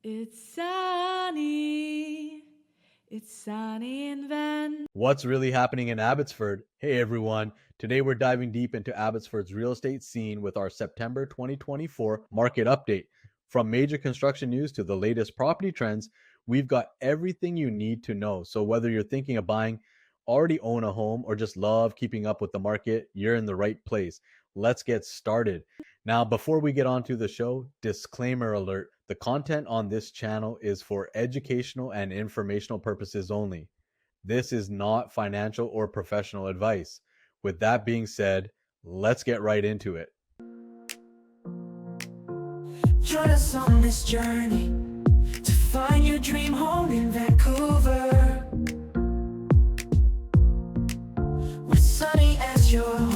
It's sunny. It's sunny in Van. What's really happening in Abbotsford? Hey everyone, today we're diving deep into Abbotsford's real estate scene with our September 2024 market update. From major construction news to the latest property trends, we've got everything you need to know. So whether you're thinking of buying, already own a home, or just love keeping up with the market, you're in the right place. Let's get started. Now, before we get on to the show, disclaimer alert. The content on this channel is for educational and informational purposes only. This is not financial or professional advice. With that being said, let's get right into it. Join us on this journey to find your dream home in Vancouver, with sunny as your home.